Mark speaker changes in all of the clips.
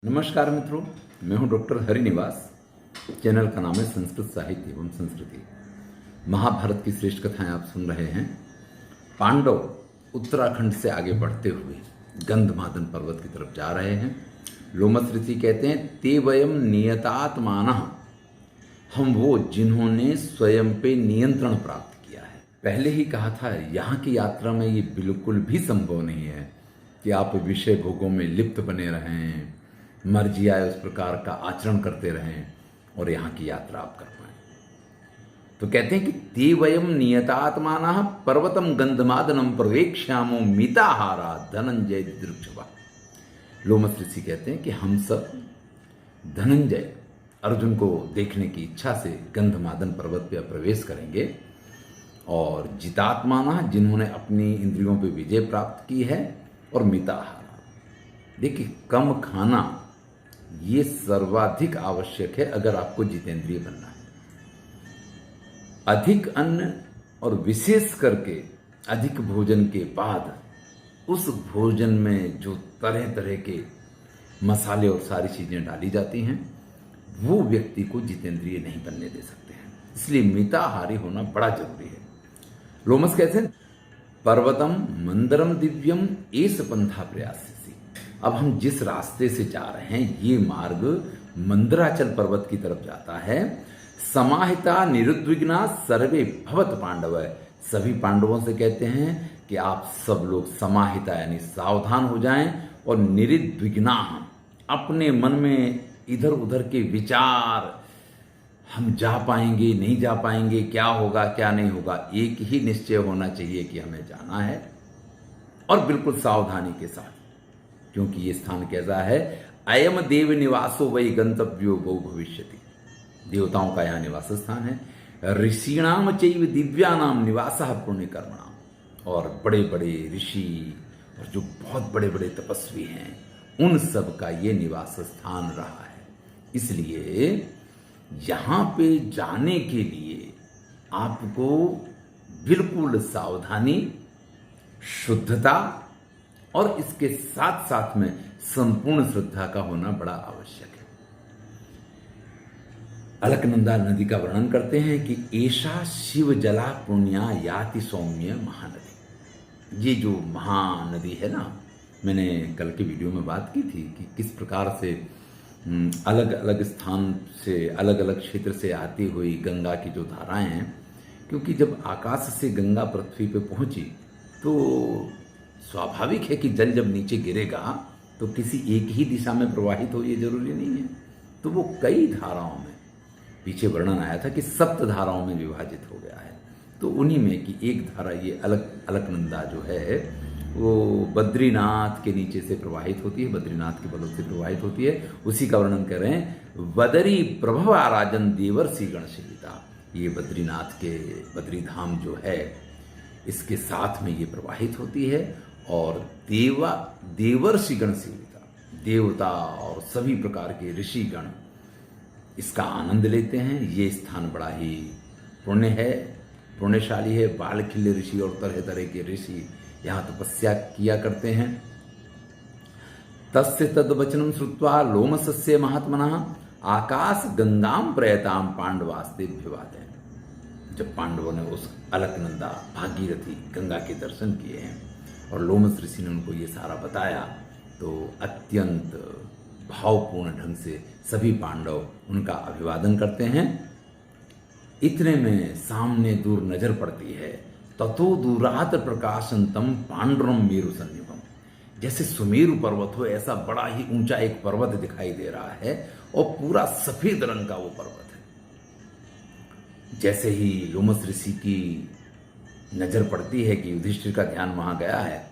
Speaker 1: नमस्कार मित्रों, मैं हूं डॉक्टर हरिनिवास। चैनल का नाम है संस्कृत साहित्य एवं संस्कृति। महाभारत की श्रेष्ठ कथाएं आप सुन रहे हैं। पांडव उत्तराखंड से आगे बढ़ते हुए गंधमादन पर्वत की तरफ जा रहे हैं। लोमस ऋषि कहते हैं, ते वयम नियतात्मानः, हम वो जिन्होंने स्वयं पे नियंत्रण प्राप्त किया है। पहले ही कहा था, यहाँ की यात्रा में ये बिल्कुल भी संभव नहीं है कि आप विषय भोगों में लिप्त बने रहें, मर्जी आए उस प्रकार का आचरण करते रहें और यहाँ की यात्रा आप कर पाए। तो कहते हैं कि ते वयम नियतात्मानः पर्वतम गंधमादनम प्रवेक्ष्यामो मिताहारा धनंजय दिदृक्षवा। लोमस ऋषि कहते हैं कि हम सब धनंजय अर्जुन को देखने की इच्छा से गंधमादन पर्वत पर प्रवेश करेंगे और जितात्माना, जिन्होंने अपनी इंद्रियों पर विजय प्राप्त की है, और मिताहारा, देखिए कम खाना ये सर्वाधिक आवश्यक है अगर आपको जितेंद्रिय बनना है। अधिक अन्न और विशेष करके अधिक भोजन के बाद उस भोजन में जो तरह तरह के मसाले और सारी चीजें डाली जाती हैं, वो व्यक्ति को जितेंद्रिय नहीं बनने दे सकते हैं। इसलिए मिताहारी होना बड़ा जरूरी है। लोमस कहते हैं, पर्वतम मंदरम दिव्यम एस पंथा प्रयासी। अब हम जिस रास्ते से जा रहे हैं ये मार्ग मंदराचल पर्वत की तरफ जाता है। समाहिता निरुद्विग्ना सर्वे भवत पांडव। सभी पांडवों से कहते हैं कि आप सब लोग समाहिता यानी सावधान हो जाएं और निरुद्विग्ना, अपने मन में इधर उधर के विचार, हम जा पाएंगे नहीं जा पाएंगे, क्या होगा क्या नहीं होगा, एक ही निश्चय होना चाहिए कि हमें जाना है, और बिल्कुल सावधानी के साथ। क्योंकि ये स्थान कैसा है, अयम देव निवासो वही गंतव्यो बहु भविष्यति। देवताओं का यहाँ निवास स्थान है। ऋषिणाम चैव दिव्यानाम निवासः पुण्य कर्मणाम। और बड़े बड़े ऋषि और जो बहुत बड़े बड़े तपस्वी हैं, उन सब का ये निवास स्थान रहा है। इसलिए यहाँ पे जाने के लिए आपको बिल्कुल सावधानी, शुद्धता और इसके साथ साथ में संपूर्ण श्रद्धा का होना बड़ा आवश्यक है। अलकनंदा नदी का वर्णन करते हैं कि ऐसा शिव जला पुण्या याति सौम्य महानदी। ये जो महानदी है ना, मैंने कल के वीडियो में बात की थी कि किस प्रकार से अलग अलग स्थान से, अलग अलग क्षेत्र से आती हुई गंगा की जो धाराएं हैं, क्योंकि जब आकाश से गंगा पृथ्वी पे पहुंची तो स्वाभाविक है कि जल जब नीचे गिरेगा तो किसी एक ही दिशा में प्रवाहित हो, ये जरूरी नहीं है। तो वो कई धाराओं में, पीछे वर्णन आया था कि 7 धाराओं में विभाजित हो गया है। तो उन्हीं में कि एक धारा ये अलकनंदा जो है वो बद्रीनाथ के नीचे से प्रवाहित होती है, बद्रीनाथ के बलों से प्रवाहित होती है। उसी का वर्णन कर रहे हैं, बदरी प्रभव राजन देवर्षि गणशीलिता। ये बद्रीनाथ के बद्री धाम जो है, इसके साथ में ये प्रवाहित होती है और देवर्षि गणशीलिता, देवता और सभी प्रकार के ऋषि गण इसका आनंद लेते हैं। ये स्थान बड़ा ही पुण्य है, पुण्यशाली है। बालखिल्य ऋषि और तरह तरह के ऋषि यहाँ तपस्या किया करते हैं। तस्य तद वचनम श्रुत्वा लोमसस्य महात्मनः आकाश गंगाम प्रयताम पांडवास्तेभ्यवादयन्। जब पांडवों ने उस अलकनंदा भागीरथी गंगा के दर्शन किए हैं और लोमस ऋषि ने उनको ये सारा बताया, तो अत्यंत भावपूर्ण ढंग से सभी पांडव उनका अभिवादन करते हैं। इतने में सामने दूर नजर पड़ती है, ततो दूरात प्रकाशंतम पांडुरम मेरु सन्निभम। जैसे सुमेरु पर्वत हो, ऐसा बड़ा ही ऊंचा एक पर्वत दिखाई दे रहा है और पूरा सफेद रंग का वो पर्वत है। जैसे ही लोमस ऋषि की नजर पड़ती है कि युधिष्ठिर का ध्यान वहां गया है,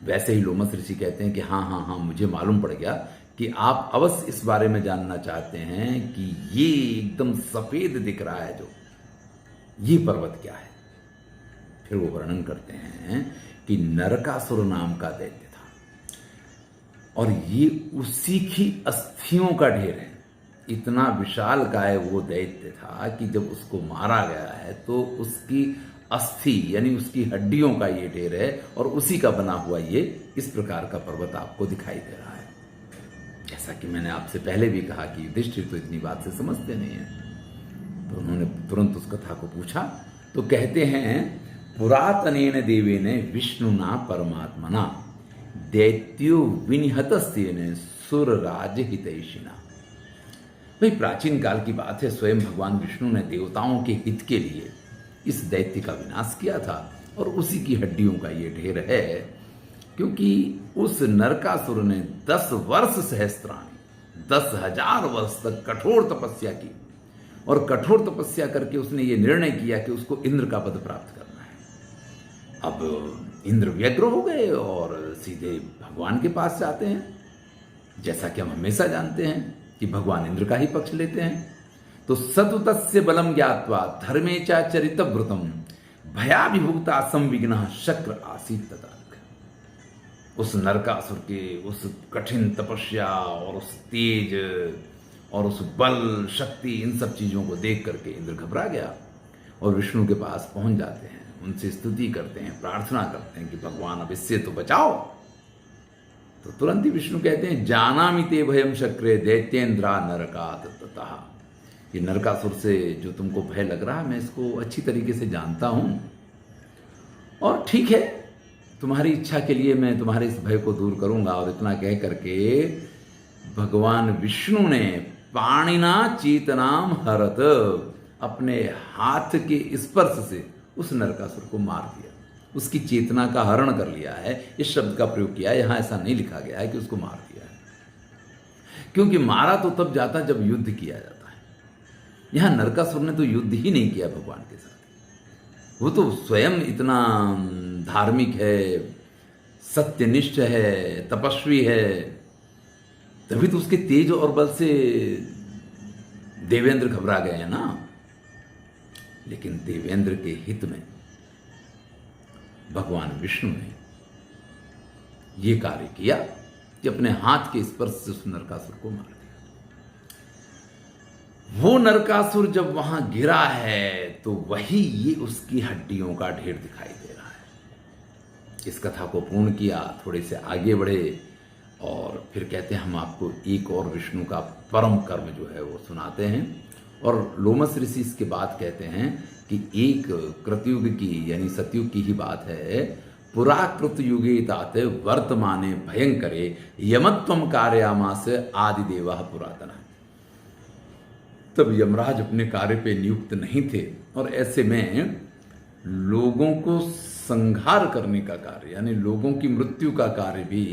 Speaker 1: वैसे ही लोमस ऋषि कहते हैं कि हाँ, मुझे मालूम पड़ गया कि आप अवश्य इस बारे में जानना चाहते हैं कि ये एकदम सफेद दिख रहा है जो, ये पर्वत क्या है। फिर वो वर्णन करते हैं कि नरकासुर नाम का दैत्य था और ये उसी की अस्थियों का ढेर है। इतना विशाल काय वो दैत्य था कि जब उसको मारा गया है तो उसकी अस्थि यानी उसकी हड्डियों का ये ढेर है और उसी का बना हुआ ये इस प्रकार का पर्वत आपको दिखाई दे रहा है। जैसा कि मैंने आपसे पहले भी कहा कि युधिष्ठिर तो इतनी बात से समझते नहीं है। तो उन्होंने तुरंत उस कथा को पूछा। तो कहते हैं पुरातनेन देवेन विष्णुना परमात्मना दैत्यो विनिहतस्तेन सुरराज हितैषिणा। भाई प्राचीन काल की बात है, स्वयं भगवान विष्णु ने देवताओं के हित के लिए इस दैत्य का विनाश किया था और उसी की हड्डियों का ये ढेर है, क्योंकि उस नरकासुर ने 10 वर्ष सहस्त्राणी 10,000 वर्ष तक कठोर तपस्या की और कठोर तपस्या करके उसने ये निर्णय किया कि उसको इंद्र का पद प्राप्त करना है। अब इंद्र व्यग्र हो गए और सीधे भगवान के पास जाते हैं, जैसा कि हम हमेशा जानते हैं कि भगवान इंद्र का ही पक्ष लेते हैं। तो सतुतस्य बलम ज्ञात्वा धर्मे च चरितव्रतम भयाभिभूता संविघ्न शक्र आसीत तथा। उस नरकासुर के उस कठिन तपस्या और उस तेज और उस बल शक्ति, इन सब चीजों को देख करके इंद्र घबरा गया और विष्णु के पास पहुंच जाते हैं, उनसे स्तुति करते हैं, प्रार्थना करते हैं कि भगवान अब इससे तो बचाओ। तो तुरंत ही विष्णु कहते हैं जानामि ते भयम शक्रे दैत्येन्द्रा नरकात् ततः। ये नरकासुर से जो तुमको भय लग रहा है, मैं इसको अच्छी तरीके से जानता हूं और ठीक है, तुम्हारी इच्छा के लिए मैं तुम्हारे इस भय को दूर करूंगा। और इतना कह करके भगवान विष्णु ने पाणिना चेतनाम हरत, अपने हाथ के स्पर्श से उस नरकासुर को मार दिया, उसकी चेतना का हरण कर लिया है। इस शब्द का प्रयोग किया है, यहां ऐसा नहीं लिखा गया है कि उसको मार दिया है, क्योंकि मारा तो तब जाता जब युद्ध किया जाता है। यहां नरकासुर ने तो युद्ध ही नहीं किया भगवान के साथ, वो तो स्वयं इतना धार्मिक है, सत्यनिष्ठ है, तपस्वी है, तभी तो उसके तेज और बल से देवेंद्र घबरा गए हैं ना। लेकिन देवेंद्र के हित में भगवान विष्णु ने यह कार्य किया कि अपने हाथ के स्पर्श से उस नरकासुर को मार दिया। वो नरकासुर जब वहां गिरा है तो वही ये उसकी हड्डियों का ढेर दिखाई दे रहा है। इस कथा को पूर्ण किया, थोड़े से आगे बढ़े और फिर कहते हैं हम आपको एक और विष्णु का परम कर्म जो है वो सुनाते हैं। और लोमस ऋषि इसके बाद कहते हैं कि एक कृतयुग की यानी सतयुग की ही बात है। पुराकृत युगे तात वर्तमाने भयंकरे यमत्वम कार्यामास आदिदेवा पुरातना। तब यमराज अपने कार्य पे नियुक्त नहीं थे और ऐसे में लोगों को संहार करने का कार्य यानी लोगों की मृत्यु का कार्य भी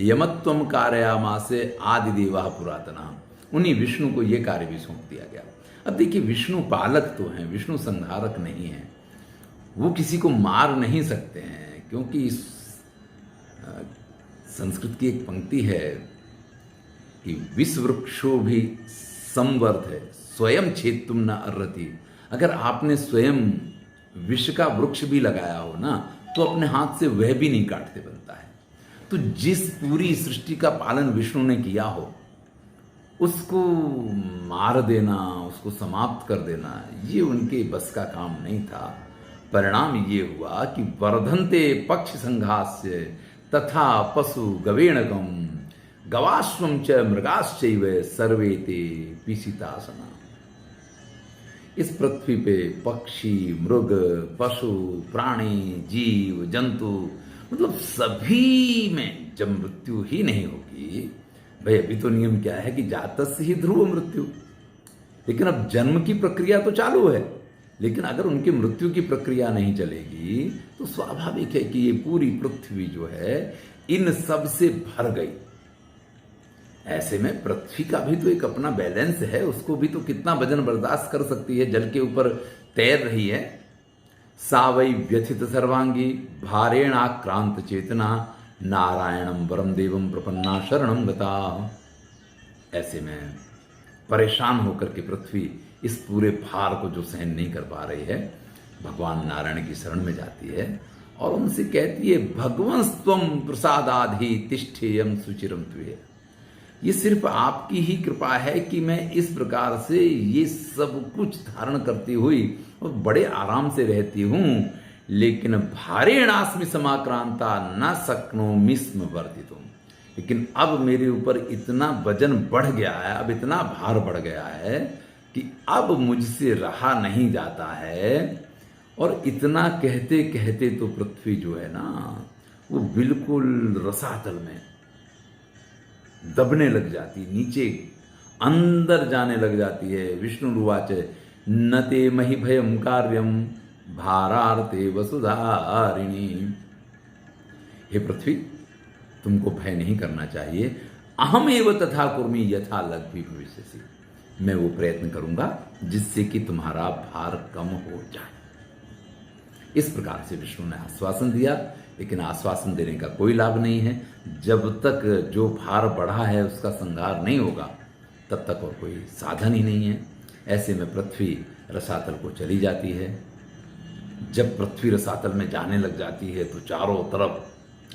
Speaker 1: यमत्वम कार्यामास आदिदेवा पुरातना, उन्हीं विष्णु को यह कार्य भी सौंप दिया गया। अब देखिए, विष्णु पालक तो हैं, विष्णु संहारक नहीं है। वो किसी को मार नहीं सकते हैं, क्योंकि इस संस्कृत की एक पंक्ति है कि विषवृक्षो भी संवर्ध है स्वयं छेत्तुम न अर्हति। अगर आपने स्वयं विष का वृक्ष भी लगाया हो ना, तो अपने हाथ से वह भी नहीं काटते बनता है। तो जिस पूरी सृष्टि का पालन विष्णु ने किया हो, उसको मार देना, उसको समाप्त कर देना, ये उनके बस का काम नहीं था। परिणाम ये हुआ कि वर्धन्ते पक्ष संघास्य तथा पशु गवेणकम गवाश्वम च मृगाश्चैव सर्वे ते पीसितासना। इस पृथ्वी पे पक्षी, मृग, पशु, प्राणी, जीव, जंतु, मतलब सभी में जब मृत्यु ही नहीं होगी, भाई अभी तो नियम क्या है कि जातस्य ही ध्रुव मृत्यु, लेकिन अब जन्म की प्रक्रिया तो चालू है। लेकिन अगर उनकी मृत्यु की प्रक्रिया नहीं चलेगी तो स्वाभाविक है कि ये पूरी पृथ्वी जो है इन सब से भर गई। ऐसे में पृथ्वी का भी तो एक अपना बैलेंस है, उसको भी तो कितना वजन बर्दाश्त कर सकती है, जल के ऊपर तैर रही है। सा वै व्यथित सर्वांगी भारेण आक्रांत चेतना नारायणम वरम देवम प्रपन्ना शरणम गता। ऐसे में परेशान होकर के पृथ्वी इस पूरे भार को जो सहन नहीं कर पा रही है, भगवान नारायण की शरण में जाती है और उनसे कहती है भगवंस्त्वम प्रसादाधि तिष्ठेयम सुचिरम त्वे। ये सिर्फ आपकी ही कृपा है कि मैं इस प्रकार से ये सब कुछ धारण करती हुई और बड़े आराम से रहती हूं, लेकिन भारेणास्मि समाक्रांता न शक्नोमि स्म वर्तितुम। लेकिन अब मेरे ऊपर इतना वजन बढ़ गया है, अब इतना भार बढ़ गया है कि अब मुझसे रहा नहीं जाता है। और इतना कहते कहते तो पृथ्वी जो है ना, वो बिल्कुल रसातल में दबने लग जाती, नीचे अंदर जाने लग जाती है। विष्णुरुवाच न ते मही भयम कार्यम भारार्ते वसुधारिणी। हे पृथ्वी, तुमको भय नहीं करना चाहिए। अहम एव तथा कुर्मी यथा लघ्वी भविष्यसि। मैं वो प्रयत्न करूंगा जिससे कि तुम्हारा भार कम हो जाए। इस प्रकार से विष्णु ने आश्वासन दिया, लेकिन आश्वासन देने का कोई लाभ नहीं है। जब तक जो भार बढ़ा है उसका संहार नहीं होगा, तब तक और कोई साधन ही नहीं है। ऐसे में पृथ्वी रसातल को चली जाती है। जब पृथ्वी रसातल में जाने लग जाती है तो चारों तरफ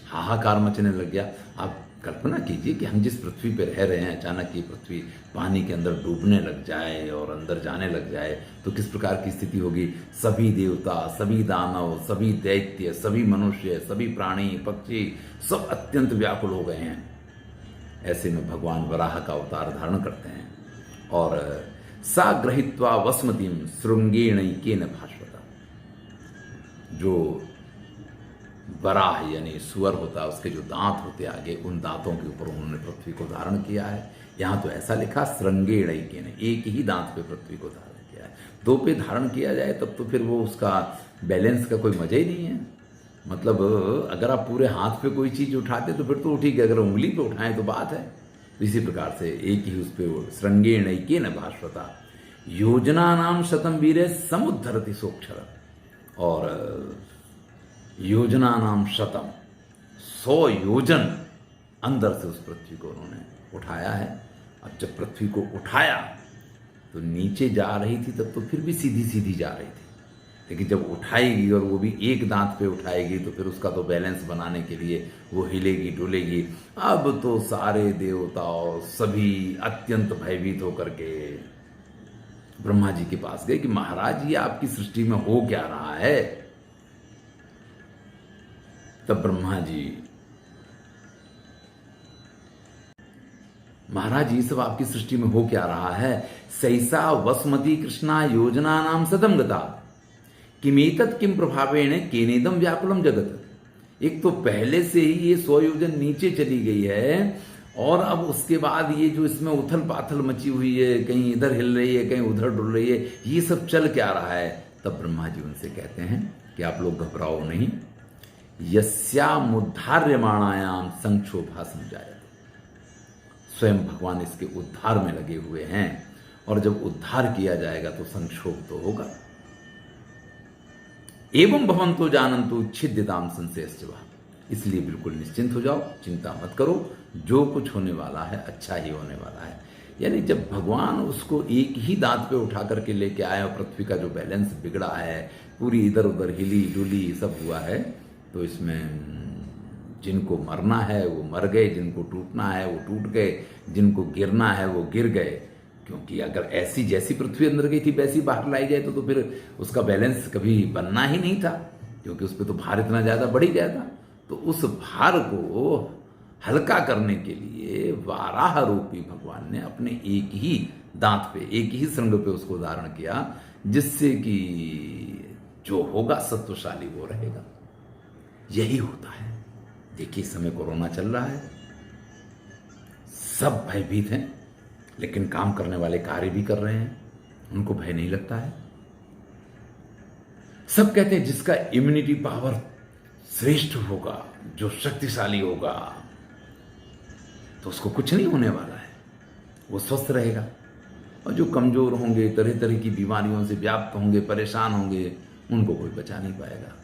Speaker 1: हाहाकार मचने लग गया। आप कल्पना कीजिए कि हम जिस पृथ्वी पर रह रहे हैं, अचानक ये पृथ्वी पानी के अंदर डूबने लग जाए और अंदर जाने लग जाए तो किस प्रकार की स्थिति होगी। सभी देवता, सभी दानव, सभी दैत्य, सभी मनुष्य, सभी प्राणी पक्षी सब अत्यंत व्याकुल हो गए हैं। ऐसे में भगवान वराह का अवतार धारण करते हैं और सा ग्रहित्वा वस्मतिम श्रृंगेणैकेन भास्वता। जो वराह यानी सुअर होता है, उसके जो दांत होते आगे, उन दांतों के ऊपर उन्होंने पृथ्वी को धारण किया है। यहाँ तो ऐसा लिखा श्रृंगेणैकेन, एक ही दांत पे पृथ्वी को धारण किया है। दो पे धारण किया जाए तब तो फिर वो उसका बैलेंस का कोई मजा ही नहीं है। मतलब अगर आप पूरे हाथ पे कोई चीज उठाते तो फिर तो उठी, अगर उंगली पे उठाएं तो बात है। इसी प्रकार से एक ही उस पर श्रृंगेणैकेन भास्वता योजना नाम शतम वीरे समुद्धरति सोक्षर। और योजना नाम शतम, 100 योजन अंदर से उस पृथ्वी को उन्होंने उठाया है। अब जब पृथ्वी को उठाया तो नीचे जा रही थी तब तो फिर भी सीधी सीधी जा रही थी, लेकिन जब उठाएगी और वो भी एक दांत पे उठाएगी तो फिर उसका तो बैलेंस बनाने के लिए वो हिलेगी डुलेगी। अब तो सारे देवताओं सभी अत्यंत भयभीत होकर के ब्रह्मा जी के पास गए कि महाराज ये आपकी सृष्टि में हो क्या रहा है। तब ब्रह्मा जी, महाराज ये सब आपकी सृष्टि में हो क्या रहा है। सैसा वसुमती कृष्णा योजना नाम सतम गता किमेतत किम प्रभावेण केनेदम व्याकुलम जगत। एक तो पहले से ही ये 100 योजन नीचे चली गई है और अब उसके बाद ये जो इसमें उथल पाथल मची हुई है, कहीं इधर हिल रही है, कहीं उधर डुल रही है, ये सब चल क्या रहा है। तब ब्रह्मा जी उनसे कहते हैं कि आप लोग घबराओ नहीं। यस्यामुद्धार्यमाणायाम संक्षोभा समझाया। स्वयं भगवान इसके उद्धार में लगे हुए हैं और जब उद्धार किया जाएगा तो संक्षोभ तो होगा। एवं भवंतो जानन्तु छिद्यताम संशयस्य वा। इसलिए बिल्कुल निश्चिंत हो जाओ, चिंता मत करो, जो कुछ होने वाला है अच्छा ही होने वाला है। यानी जब भगवान उसको एक ही दांत पे उठा करके लेके आए और पृथ्वी का जो बैलेंस बिगड़ा है, पूरी इधर उधर हिली डुली सब हुआ है, तो इसमें जिनको मरना है वो मर गए, जिनको टूटना है वो टूट गए, जिनको गिरना है वो गिर गए। क्योंकि अगर ऐसी जैसी पृथ्वी अंदर गई थी वैसी बाहर लाई जाए तो फिर उसका बैलेंस कभी बनना ही नहीं था, क्योंकि उस पर तो भार इतना ज्यादा बढ़ ही गया था। तो उस भार को हल्का करने के लिए वाराह रूपी भगवान ने अपने एक ही दांत पे, एक ही श्रृंग पे उसको धारण किया, जिससे कि जो होगा सत्वशाली वो रहेगा। यही होता है। देखिए इस समय कोरोना चल रहा है, सब भयभीत हैं, लेकिन काम करने वाले कार्य भी कर रहे हैं, उनको भय नहीं लगता है। सब कहते हैं जिसका इम्यूनिटी पावर श्रेष्ठ होगा, जो शक्तिशाली होगा, तो उसको कुछ नहीं होने वाला है, वो स्वस्थ रहेगा। और जो कमजोर होंगे, तरह तरह की बीमारियों से व्याप्त होंगे, परेशान होंगे, उनको कोई बचा नहीं पाएगा।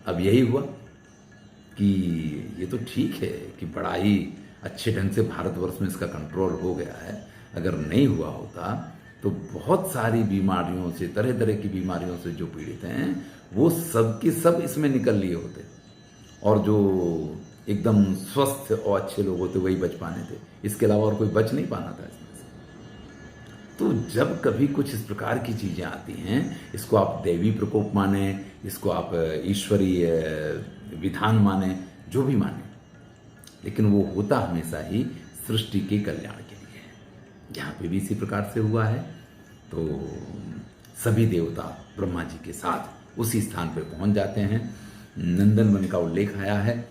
Speaker 1: अब यही हुआ कि ये तो ठीक है कि बड़ा ही अच्छे ढंग से भारतवर्ष में इसका कंट्रोल हो गया है। अगर नहीं हुआ होता तो बहुत सारी बीमारियों से, तरह तरह की बीमारियों से जो पीड़ित हैं वो सब के सब इसमें निकल लिए होते, और जो एकदम स्वस्थ और अच्छे लोग होते वही बच पाने थे। इसके अलावा और कोई बच नहीं पाना था इसमें से। तो जब कभी कुछ इस प्रकार की चीजें आती हैं, इसको आप दैवी प्रकोप माने, इसको आप ईश्वरीय विधान माने, जो भी माने, लेकिन वो होता हमेशा ही सृष्टि के कल्याण के लिए है। यहाँ पे भी इसी प्रकार से हुआ है। तो सभी देवता ब्रह्मा जी के साथ उसी स्थान पर पहुंच जाते हैं। नंदन वन का उल्लेख आया है,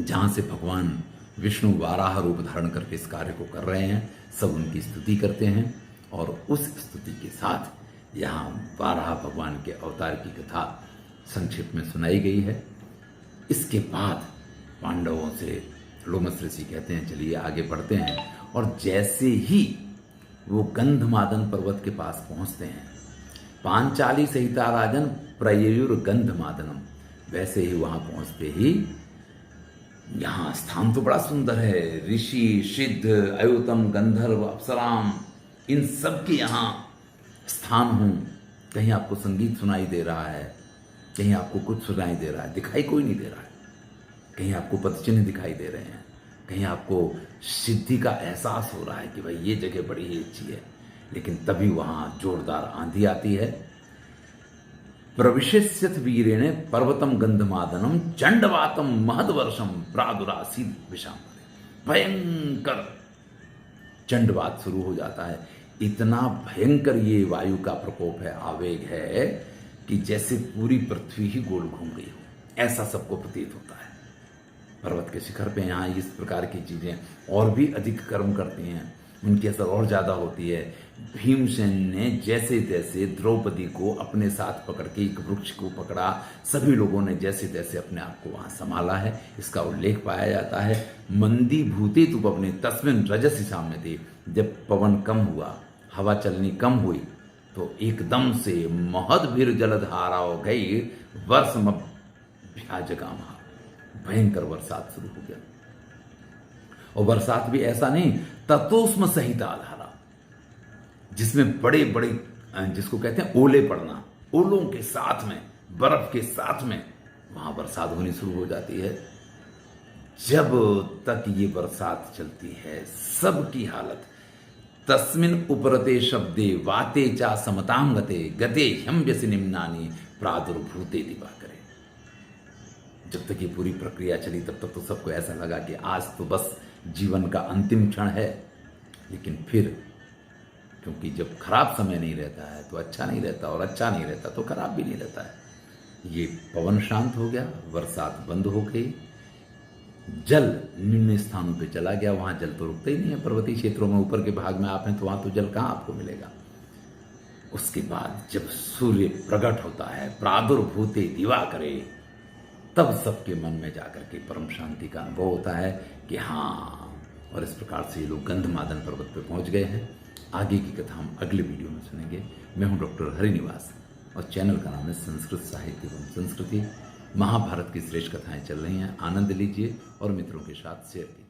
Speaker 1: जहाँ से भगवान विष्णु वाराह रूप धारण करके इस कार्य को कर रहे हैं। सब उनकी स्तुति करते हैं और उस स्तुति के साथ यहाँ वाराह भगवान के अवतार की कथा संक्षिप्त में सुनाई गई है। इसके बाद पांडवों से लोमस ऋषि कहते हैं चलिए आगे बढ़ते हैं, और जैसे ही वो गंधमादन पर्वत के पास पहुंचते हैं, पांचाली सहिता राजन प्रयुर गंधमादनम, वैसे ही वहां पहुंचते ही यहाँ स्थान तो बड़ा सुंदर है। ऋषि, सिद्ध, अयुतम, गंधर्व, अप्सराम, इन सब के यहाँ स्थान हूँ। कहीं आपको संगीत सुनाई दे रहा है, कहीं आपको कुछ सुनाई दे रहा है, दिखाई कोई नहीं दे रहा है। कहीं आपको पदचिन्ह दिखाई दे रहे हैं, कहीं आपको सिद्धि का एहसास हो रहा है कि भाई ये जगह बड़ी ही अच्छी है। लेकिन तभी वहाँ जोरदार आंधी आती है। प्रविशस्यथ वीरेण पर्वतम गंधमादनम चंडवातम महदवर्षम प्रादुरासीद विषाम, भयंकर चंडवात शुरू हो जाता है। इतना भयंकर ये वायु का प्रकोप है, आवेग है कि जैसे पूरी पृथ्वी ही गोल घूम गई हो, ऐसा सबको प्रतीत होता है। पर्वत के शिखर पे यहाँ इस प्रकार की चीजें और भी अधिक कर्म करती हैं, उनकी असर और ज्यादा होती है। भीमसेन ने जैसे तैसे द्रौपदी को अपने साथ पकड़ के एक वृक्ष को पकड़ा, सभी लोगों ने जैसे तैसे अपने आप को वहां संभाला है, इसका उल्लेख पाया जाता है। मंदी भूते तुम अपने तस्मिन रजसी सामने थे, जब पवन कम हुआ, हवा चलनी कम हुई, तो एकदम से महद भीर जलधारा हो गई, वर्ष भ्याजगामा, भयंकर बरसात शुरू हो गया। और बरसात भी ऐसा नहीं, ततोस्म सहित आधारा, जिसमें बड़े बड़े, जिसको कहते हैं ओले पड़ना, ओलों के साथ में, बर्फ के साथ में वहां बरसात होनी शुरू हो जाती है। जब तक ये बरसात चलती है, सबकी हालत तस्मिन उपरते शब्दे वाते चा समतांगते गते ह्यम्यसि निम्नानि प्रादुर्भूते दिवाकरे। जब तक ये पूरी प्रक्रिया चली तब तक तो सबको ऐसा लगा कि आज तो बस जीवन का अंतिम क्षण है। लेकिन फिर क्योंकि जब खराब समय नहीं रहता है तो अच्छा नहीं रहता, और अच्छा नहीं रहता तो खराब भी नहीं रहता है। ये पवन शांत हो गया, बरसात बंद हो गई, जल निम्न स्थानों पे चला गया। वहां जल तो रुकता ही नहीं है, पर्वतीय क्षेत्रों में ऊपर के भाग में आप हैं तो वहां तो जल कहाँ आपको मिलेगा। उसके बाद जब सूर्य प्रकट होता है, प्रादुर्भूते दिवाकरे, तब सबके मन में जाकर के परम शांति का अनुभव होता है कि हाँ। और इस प्रकार से ये लोग गंधमादन पर्वत पे पहुंच गए हैं। आगे की कथा हम अगले वीडियो में सुनेंगे। मैं हूं डॉक्टर हरिनिवास और चैनल का नाम है संस्कृत साहित्य एवं संस्कृति। महाभारत की श्रेष्ठ कथाएं चल रही हैं, आनंद लीजिए और मित्रों के साथ शेयर कीजिए।